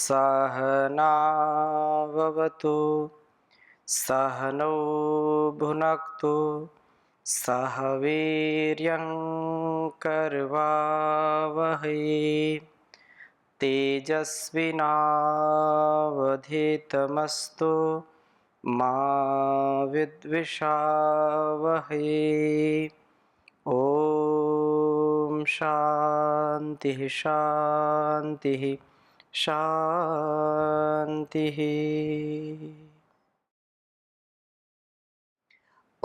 सहनाववतु सहनौ भुनक्तु सह वीर्यं करवावहै तेजस्विनावधीतमस्तु मा विद्विषावहै। ओम शांति शांति शांति।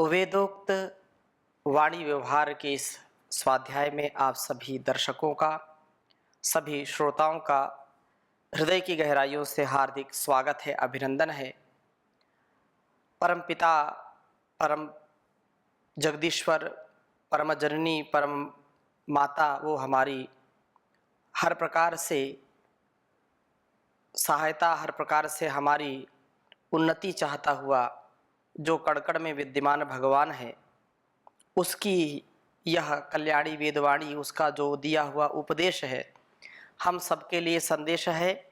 वेदोक्त वाणी व्यवहार के इस स्वाध्याय में आप सभी दर्शकों का, सभी श्रोताओं का हृदय की गहराइयों से हार्दिक स्वागत है, अभिनंदन है। परम पिता, परम जगदीश्वर, परम जननी, परम माता, वो हमारी हर प्रकार से सहायता, हर प्रकार से हमारी उन्नति चाहता हुआ जो कण-कण में विद्यमान भगवान है, उसकी यह कल्याणी वेदवाणी, उसका जो दिया हुआ उपदेश है, हम सबके लिए संदेश है।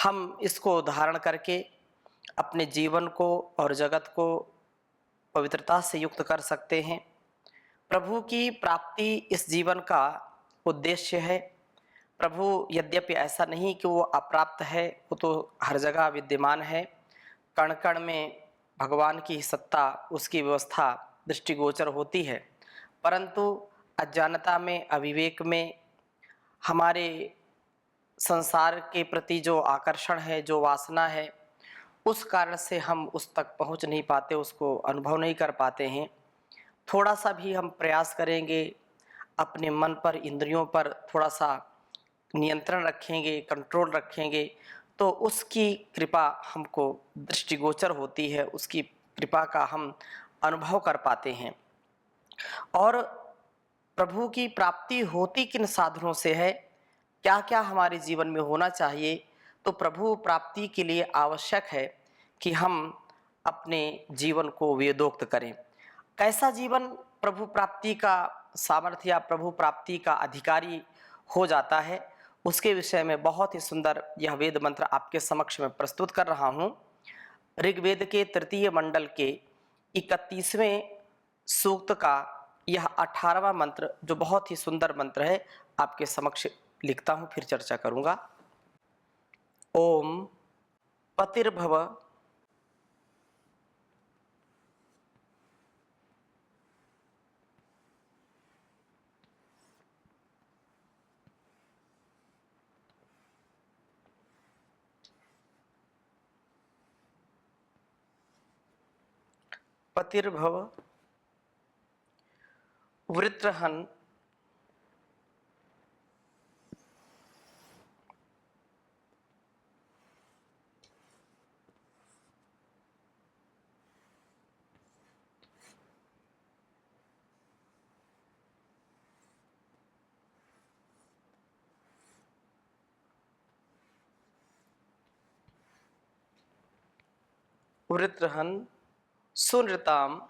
हम इसको धारण करके अपने जीवन को और जगत को पवित्रता से युक्त कर सकते हैं। प्रभु की प्राप्ति इस जीवन का उद्देश्य है। प्रभु यद्यपि ऐसा नहीं कि वो अप्राप्त है, वो तो हर जगह विद्यमान है। कण कण में भगवान की सत्ता, उसकी व्यवस्था दृष्टिगोचर होती है, परंतु अज्ञानता में, अविवेक में, हमारे संसार के प्रति जो आकर्षण है, जो वासना है, उस कारण से हम उस तक पहुंच नहीं पाते, उसको अनुभव नहीं कर पाते हैं। थोड़ा सा भी हम प्रयास करेंगे, अपने मन पर, इंद्रियों पर थोड़ा सा नियंत्रण रखेंगे, कंट्रोल रखेंगे, तो उसकी कृपा हमको दृष्टिगोचर होती है, उसकी कृपा का हम अनुभव कर पाते हैं। और प्रभु की प्राप्ति होती किन साधनों से है, क्या क्या हमारे जीवन में होना चाहिए, तो प्रभु प्राप्ति के लिए आवश्यक है कि हम अपने जीवन को वेदोक्त करें। कैसा जीवन प्रभु प्राप्ति का सामर्थ्य या प्रभु प्राप्ति का अधिकारी हो जाता है, उसके विषय में बहुत ही सुंदर यह वेद मंत्र आपके समक्ष में प्रस्तुत कर रहा हूँ। ऋग्वेद के तृतीय मंडल के 31वें सूक्त का यह 18वां मंत्र, जो बहुत ही सुंदर मंत्र है, आपके समक्ष लिखता हूँ, फिर चर्चा करूँगा। ओम पतिर्भव पतिर्भव वृत्रहन वृत्रहन सुनृताम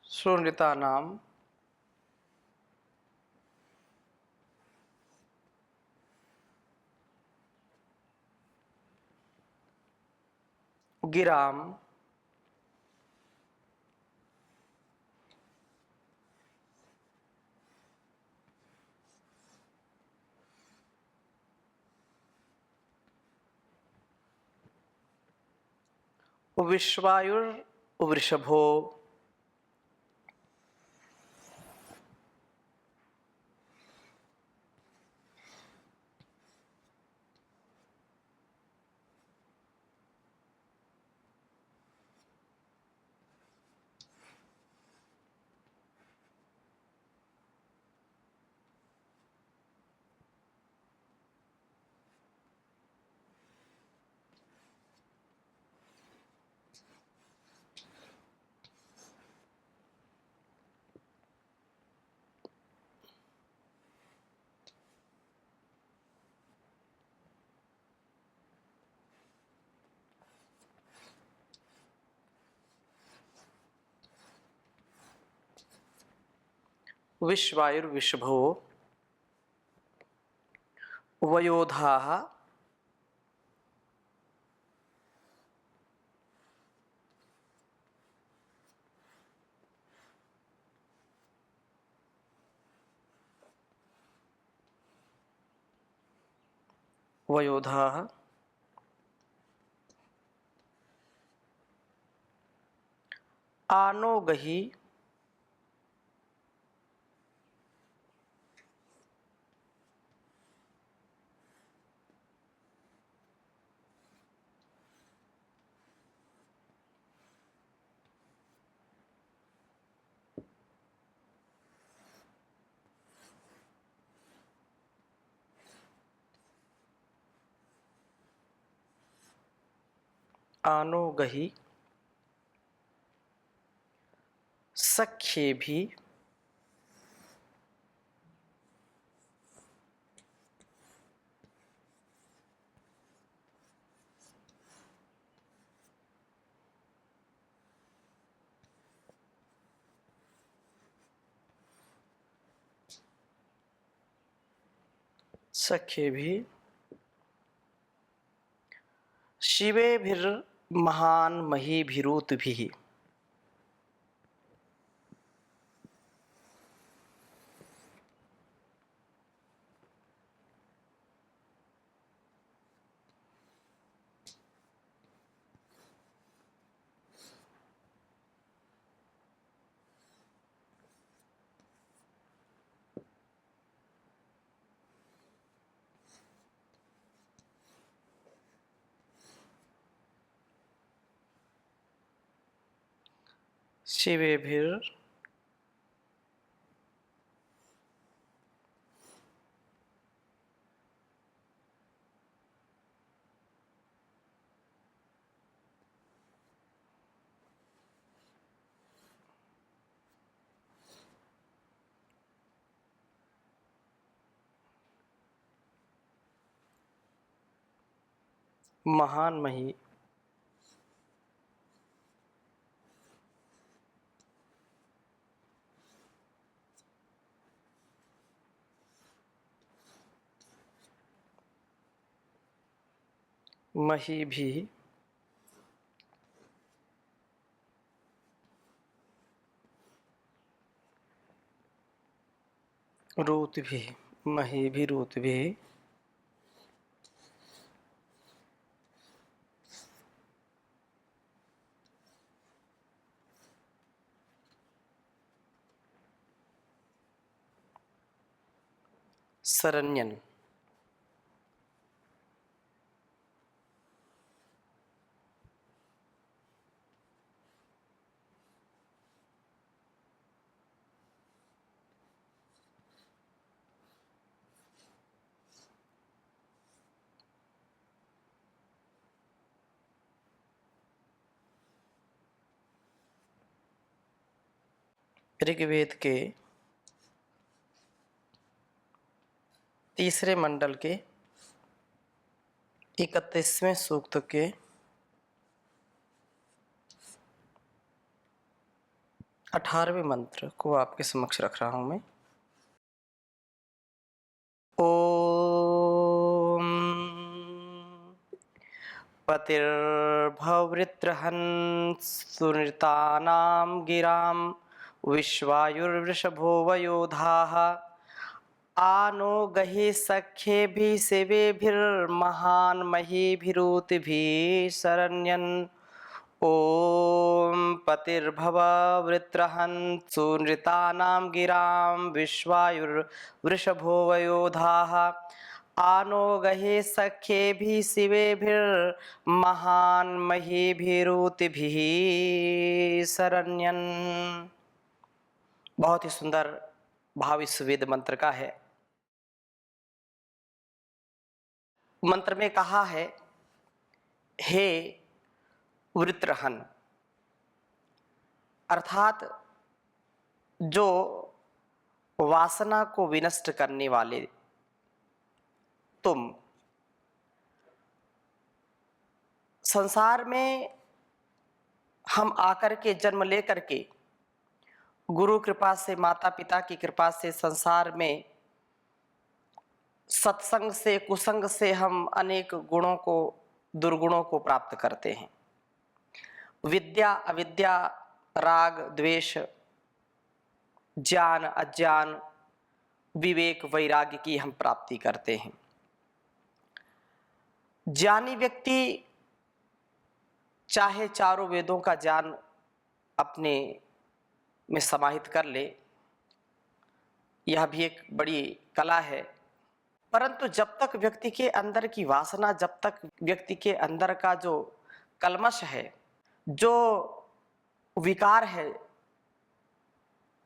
सुनृता नाम गिराम विश्वायुर वृषभो विश्वायुर्विषभो वयोधाः वयोधाः आनोगहि आनोगहि सख्येभि सख्येभि शिवेभिर्महान्महीभिरूतभिः शिवेभिर् महान्मही महीभिः रूतभिः महीभिरूतभिः शरण्यन् ऋग्वेद के तीसरे मंडल के 31वें सूक्त के 18वें मंत्र को आपके समक्ष रख रहा हूं मैं। ओम पतिर्भवृत्रहन् सुनृतानां गिरां विश्वायुर्वृषभो वयोधाः आनो गहि सख्येभिः शिवेभिर्महान्महीभिरूतिभिः शरण्यन् ओम पतिर्भव वृत्रहन् सुनृतानां गिरां विश्वायुर्वृषभो वयोधाः आनो गहि सख्येभिः शिवेभिर्महान्महीभिरूतिभिः शरण्यन्। बहुत ही सुंदर भाव इस वेद मंत्र का है। मंत्र में कहा है, हे वृत्रहन्, अर्थात जो वासना को विनष्ट करने वाले तुम, संसार में हम आकर के जन्म लेकर के गुरु कृपा से, माता पिता की कृपा से संसार में सत्संग से, कुसंग से हम अनेक गुणों को, दुर्गुणों को प्राप्त करते हैं। विद्या अविद्या, राग द्वेष, ज्ञान अज्ञान, विवेक वैराग्य की हम प्राप्ति करते हैं। ज्ञानी व्यक्ति चाहे चारों वेदों का ज्ञान अपने में समाहित कर ले, यह भी एक बड़ी कला है, परंतु जब तक व्यक्ति के अंदर की वासना, जब तक व्यक्ति के अंदर का जो कल्मश है, जो विकार है,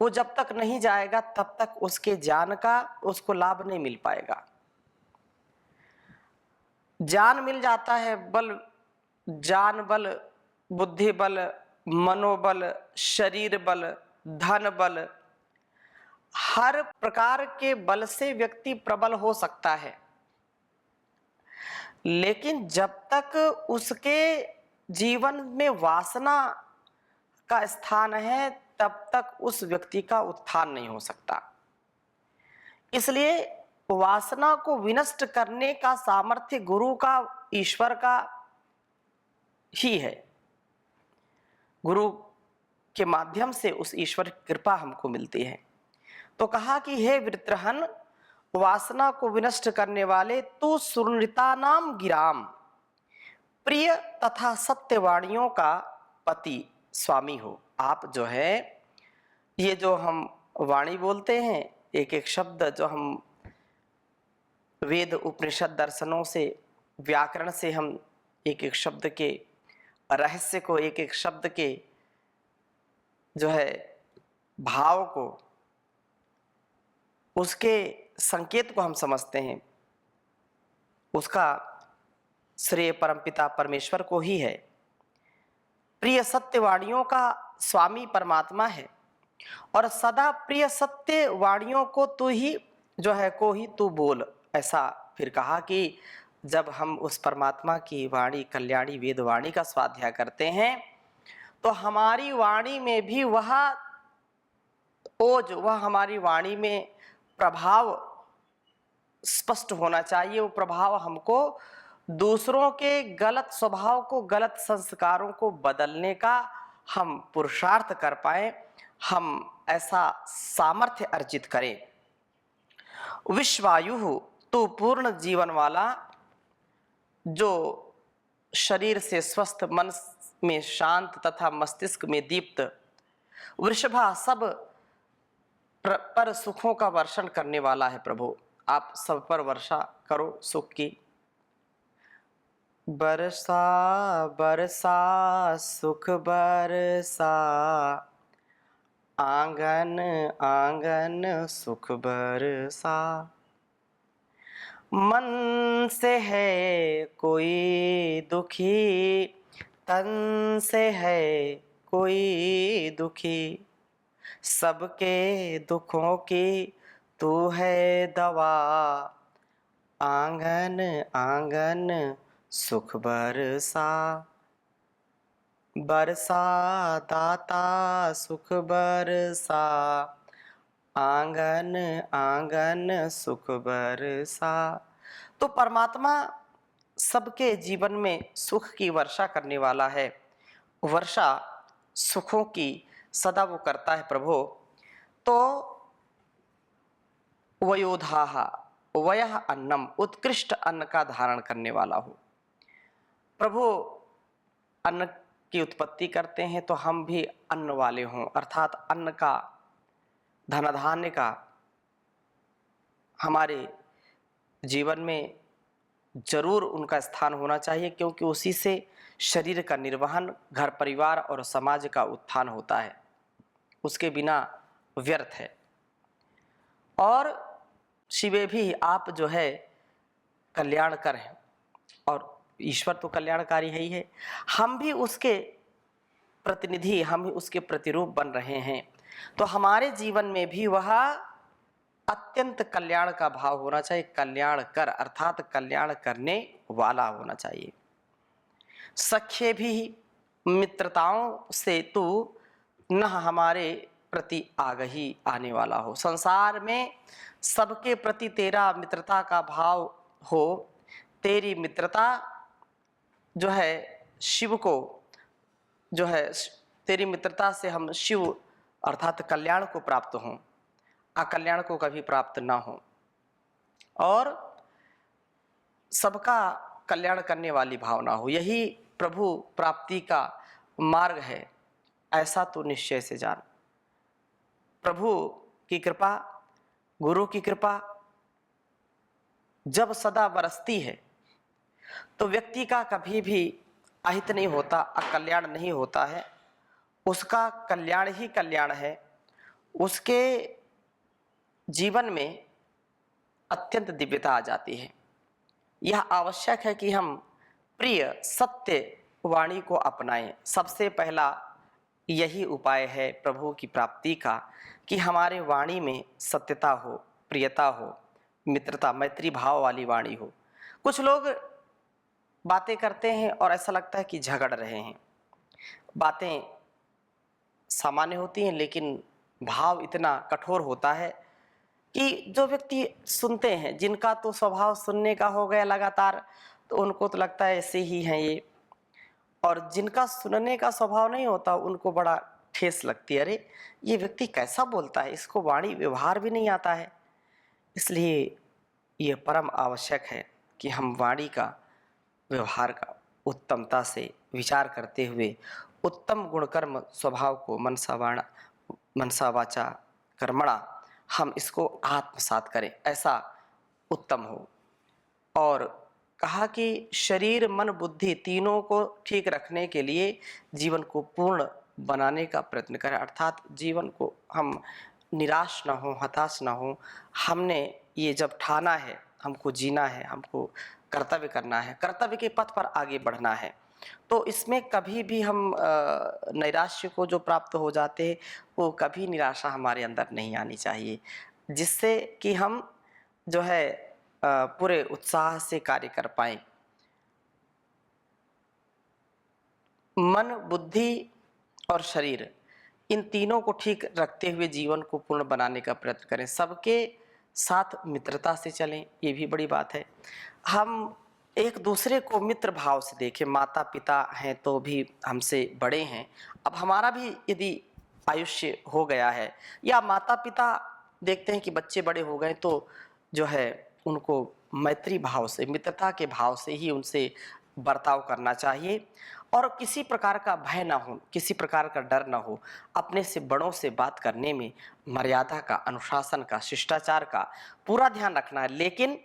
वो जब तक नहीं जाएगा तब तक उसके ज्ञान का उसको लाभ नहीं मिल पाएगा। ज्ञान मिल जाता है, बल, ज्ञान बल, बुद्धि बल, मनोबल, शरीर बल, धन बल, हर प्रकार के बल से व्यक्ति प्रबल हो सकता है, लेकिन जब तक उसके जीवन में वासना का स्थान है तब तक उस व्यक्ति का उत्थान नहीं हो सकता। इसलिए वासना को विनष्ट करने का सामर्थ्य गुरु का, ईश्वर का ही है। गुरु के माध्यम से उस ईश्वर की कृपा हमको मिलती है। तो कहा कि हे वृत्रहन, वासना को विनष्ट करने वाले, तू सुनृता नाम गिराम, प्रिय तथा सत्यवाणियों का पति स्वामी हो। आप जो है, ये जो हम वाणी बोलते हैं, एक एक शब्द जो हम वेद उपनिषद दर्शनों से, व्याकरण से हम एक एक शब्द के रहस्य को, एक एक शब्द के जो है भाव को, उसके संकेत को हम समझते हैं, उसका श्रेय परमपिता परमेश्वर को ही है। प्रिय सत्यवाणियों का स्वामी परमात्मा है और सदा प्रिय सत्यवाणियों को तू ही जो है, को ही तू बोल। ऐसा फिर कहा कि जब हम उस परमात्मा की वाणी, कल्याणी वेद वाणी का स्वाध्याय करते हैं तो हमारी वाणी में भी वह ओज, वह हमारी वाणी में प्रभाव स्पष्ट होना चाहिए। वो प्रभाव हमको दूसरों के गलत स्वभाव को, गलत संस्कारों को बदलने का हम पुरुषार्थ कर पाए, हम ऐसा सामर्थ्य अर्जित करें। विश्वायु, तू पूर्ण जीवन वाला, जो शरीर से स्वस्थ, मन में शांत तथा मस्तिष्क में दीप्त, वृषभा, सब पर सुखों का वर्षण करने वाला है। प्रभु आप सब पर वर्षा करो सुख की। बरसा बरसा सुख बरसा, आंगन आंगन सुख बरसा, मन से है कोई दुखी, तन से है कोई दुखी, सबके दुखों की तू है दवा, आंगन आंगन सुख बरसा। बरसा दाता सुख बरसा, आंगन आंगन सुख बरसा। तो परमात्मा सबके जीवन में सुख की वर्षा करने वाला है, वर्षा सुखों की सदा वो करता है प्रभु। तो वयोधाः, वयः अन्नम, उत्कृष्ट अन्न का धारण करने वाला हो। प्रभु अन्न की उत्पत्ति करते हैं तो हम भी अन्न वाले हों, अर्थात अन्न का, धन धान्य का हमारे जीवन में जरूर उनका स्थान होना चाहिए, क्योंकि उसी से शरीर का निर्वहन, घर परिवार और समाज का उत्थान होता है, उसके बिना व्यर्थ है। और शिवे भी, आप जो है कल्याणकर हैं और ईश्वर तो कल्याणकारी है ही है, हम भी उसके प्रतिनिधि, हम भी उसके प्रतिरूप बन रहे हैं। तो हमारे जीवन में भी वह अत्यंत कल्याण का भाव होना चाहिए, कल्याण कर अर्थात कल्याण करने वाला होना चाहिए। सख्य भी, मित्रताओं से तू न हमारे प्रति आगही आने वाला हो, संसार में सबके प्रति तेरा मित्रता का भाव हो, तेरी मित्रता जो है शिव को जो है तेरी मित्रता से हम शिव अर्थात कल्याण को प्राप्त हों, अकल्याण को कभी प्राप्त ना हो, और सबका कल्याण करने वाली भावना हो। यही प्रभु प्राप्ति का मार्ग है, ऐसा तो निश्चय से जान। प्रभु की कृपा, गुरु की कृपा जब सदा बरसती है तो व्यक्ति का कभी भी अहित नहीं होता, अकल्याण नहीं होता है, उसका कल्याण ही कल्याण है। उसके जीवन में अत्यंत दिव्यता आ जाती है। यह आवश्यक है कि हम प्रिय सत्य वाणी को अपनाएं। सबसे पहला यही उपाय है प्रभु की प्राप्ति का कि हमारे वाणी में सत्यता हो, प्रियता हो, मित्रता, मैत्री भाव वाली वाणी हो। कुछ लोग बातें करते हैं और ऐसा लगता है कि झगड़ रहे हैं। बातें सामान्य होती हैं लेकिन भाव इतना कठोर होता है कि जो व्यक्ति सुनते हैं, जिनका तो स्वभाव सुनने का हो गया लगातार, तो उनको तो लगता है ऐसे ही हैं ये, और जिनका सुनने का स्वभाव नहीं होता उनको बड़ा ठेस लगती है, अरे ये व्यक्ति कैसा बोलता है, इसको वाणी व्यवहार भी नहीं आता है। इसलिए ये परम आवश्यक है कि हम वाणी का व्यवहार का उत्तमता से विचार करते हुए उत्तम गुणकर्म स्वभाव को मनसा वाचा कर्मणा हम इसको आत्मसात करें, ऐसा उत्तम हो। और कहा कि शरीर मन बुद्धि तीनों को ठीक रखने के लिए जीवन को पूर्ण बनाने का प्रयत्न करें, अर्थात जीवन को हम निराश ना हो, हताश ना हो। हमने ये जब ठाना है, हमको जीना है, हमको कर्तव्य करना है, कर्तव्य के पथ पर आगे बढ़ना है, तो इसमें कभी भी हम नैराश्य को जो प्राप्त हो जाते हैं, वो कभी निराशा हमारे अंदर नहीं आनी चाहिए, जिससे कि हम जो है पूरे उत्साह से कार्य कर पाएं। मन, बुद्धि और शरीर, इन तीनों को ठीक रखते हुए जीवन को पूर्ण बनाने का प्रयत्न करें। सबके साथ मित्रता से चलें, ये भी बड़ी बात है। हम एक दूसरे को मित्र भाव से देखें। माता पिता हैं तो भी हमसे बड़े हैं, अब हमारा भी यदि आयुष्य हो गया है, या माता पिता देखते हैं कि बच्चे बड़े हो गए, तो जो है उनको मैत्री भाव से, मित्रता के भाव से ही उनसे बर्ताव करना चाहिए, और किसी प्रकार का भय ना हो, किसी प्रकार का डर ना हो। अपने से बड़ों से बात करने में मर्यादा का, अनुशासन का, शिष्टाचार का पूरा ध्यान रखना है, लेकिन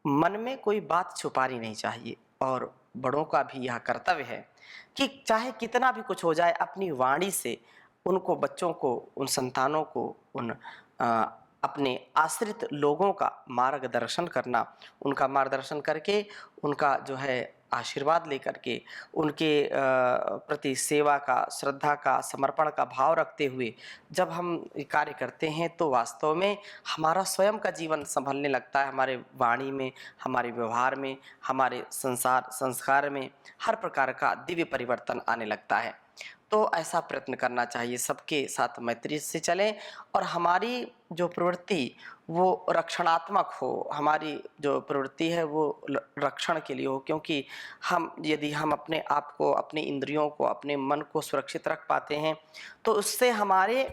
मन में कोई बात छुपानी नहीं चाहिए। और बड़ों का भी यह कर्तव्य है कि चाहे कितना भी कुछ हो जाए, अपनी वाणी से उनको, बच्चों को, उन संतानों को, उन अपने आश्रित लोगों का मार्गदर्शन करना, उनका मार्गदर्शन करके, उनका जो है आशीर्वाद लेकर के, उनके प्रति सेवा का, श्रद्धा का, समर्पण का भाव रखते हुए जब हम कार्य करते हैं, तो वास्तव में हमारा स्वयं का जीवन संभलने लगता है। हमारे वाणी में, हमारे व्यवहार में, हमारे संस्कार में हर प्रकार का दिव्य परिवर्तन आने लगता है। तो ऐसा प्रयत्न करना चाहिए, सबके साथ मैत्री से चलें, और हमारी जो प्रवृत्ति वो रक्षणात्मक हो, हमारी जो प्रवृत्ति है वो रक्षण के लिए हो, क्योंकि यदि हम अपने आप को, अपनी इंद्रियों को, अपने मन को सुरक्षित रख पाते हैं, तो उससे हमारे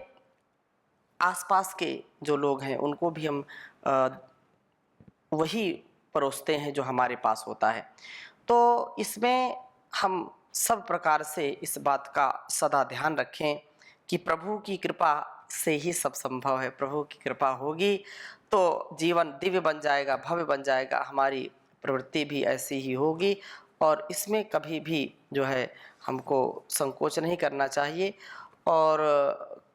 आसपास के जो लोग हैं उनको भी हम वही परोसते हैं जो हमारे पास होता है। तो इसमें हम सब प्रकार से इस बात का सदा ध्यान रखें कि प्रभु की कृपा से ही सब संभव है। प्रभु की कृपा होगी तो जीवन दिव्य बन जाएगा, भव्य बन जाएगा, हमारी प्रवृत्ति भी ऐसी ही होगी, और इसमें कभी भी जो है हमको संकोच नहीं करना चाहिए। और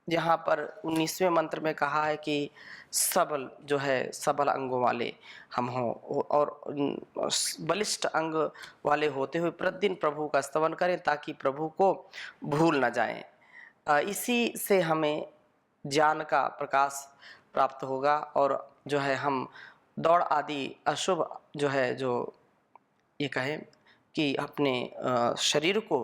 यहाँ पर 19वें मंत्र में कहा है कि सबल जो है, सबल अंगों वाले हम हों, और बलिष्ठ अंग वाले होते हुए प्रतिदिन प्रभु का स्तवन करें, ताकि प्रभु को भूल न जाएं। इसी से हमें ज्ञान का प्रकाश प्राप्त होगा, और जो है हम दौड़ आदि अशुभ जो है, जो ये कहें कि अपने शरीर को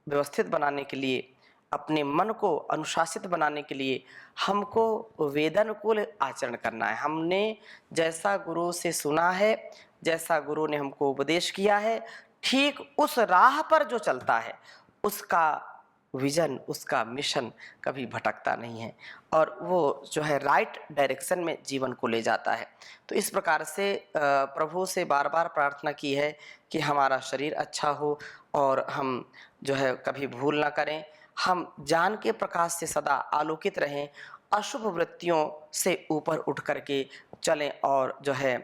व्यवस्थित बनाने के लिए अपने मन को अनुशासित बनाने के लिए हमको वेदानुकूल आचरण करना है। हमने जैसा गुरु से सुना है, जैसा गुरु ने हमको उपदेश किया है, ठीक उस राह पर जो चलता है उसका विजन, उसका मिशन कभी भटकता नहीं है और वो जो है राइट डायरेक्शन में जीवन को ले जाता है। तो इस प्रकार से प्रभु से बार बार प्रार्थना की है कि हमारा शरीर अच्छा हो और हम जो है कभी भूल ना करें, हम ज्ञान के प्रकाश से सदा आलोकित रहें, अशुभ वृत्तियों से ऊपर उठ करके चलें और जो है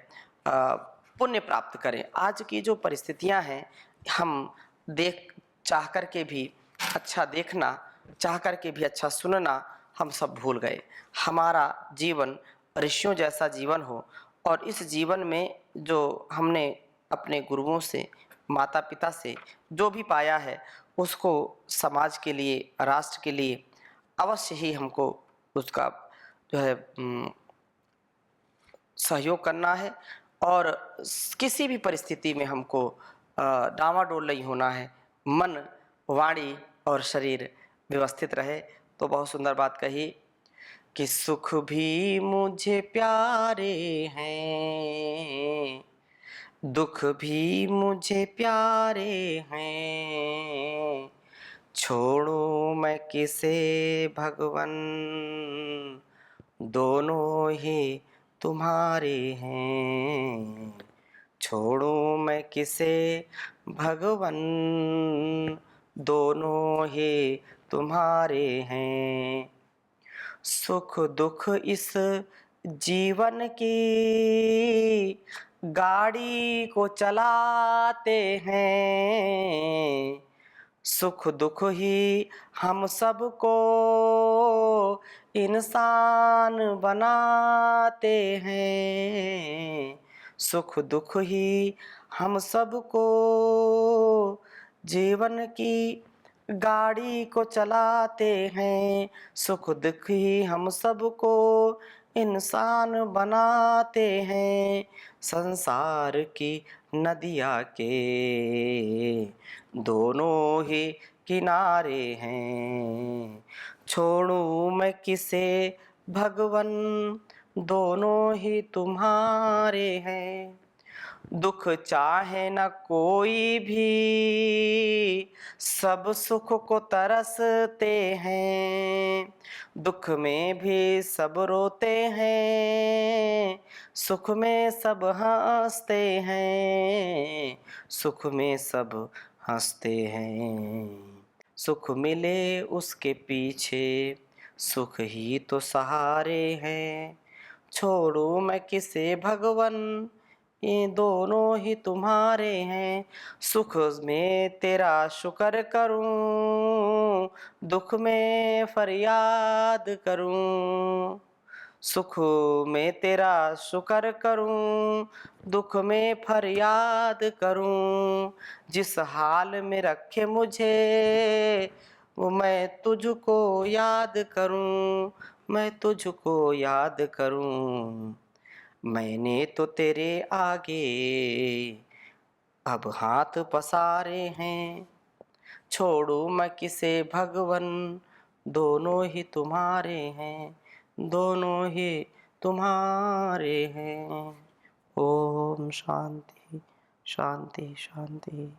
पुण्य प्राप्त करें। आज की जो परिस्थितियां हैं, हम देख चाह कर के भी अच्छा देखना, चाह कर के भी अच्छा सुनना हम सब भूल गए। हमारा जीवन ऋषियों जैसा जीवन हो और इस जीवन में जो हमने अपने गुरुओं से, माता पिता से जो भी पाया है उसको समाज के लिए, राष्ट्र के लिए अवश्य ही हमको उसका जो है सहयोग करना है और किसी भी परिस्थिति में हमको डामाडोल नहीं होना है। मन, वाणी और शरीर व्यवस्थित रहे। तो बहुत सुंदर बात कही कि सुख भी मुझे प्यारे हैं, दुख भी मुझे प्यारे हैं, छोड़ो मैं किसे भगवन, दोनों ही तुम्हारे हैं, छोड़ो मैं किसे भगवन, दोनों ही तुम्हारे हैं। सुख दुख इस जीवन की गाड़ी को चलाते हैं, सुख दुख ही हम सबको इंसान बनाते हैं, सुख दुख ही हम सबको जीवन की गाड़ी को चलाते हैं, सुख दुख ही हम सबको इंसान बनाते हैं। संसार की नदिया के दोनों ही किनारे हैं, छोड़ूं मैं किसे भगवन, दोनों ही तुम्हारे हैं। दुख चाहे न कोई भी, सब सुख को तरसते हैं, दुख में भी सब रोते हैं, सुख में सब हंसते हैं, सुख में सब हंसते हैं। सुख मिले उसके पीछे, सुख ही तो सहारे हैं, छोड़ो मैं किसे भगवन, ये दोनों ही तुम्हारे हैं। सुख में तेरा शुक्र करूं, दुख में फरियाद करूं, सुख में तेरा शुक्र करूं, दुख में फरियाद करूं, जिस हाल में रखे मुझे वो मैं तुझको याद करूं, मैं तुझको याद करूं। मैंने तो तेरे आगे अब हाथ पसारे हैं, छोड़ू मैं किसे भगवन, दोनों ही तुम्हारे हैं, दोनों ही तुम्हारे हैं। ओम शांति शांति शांति।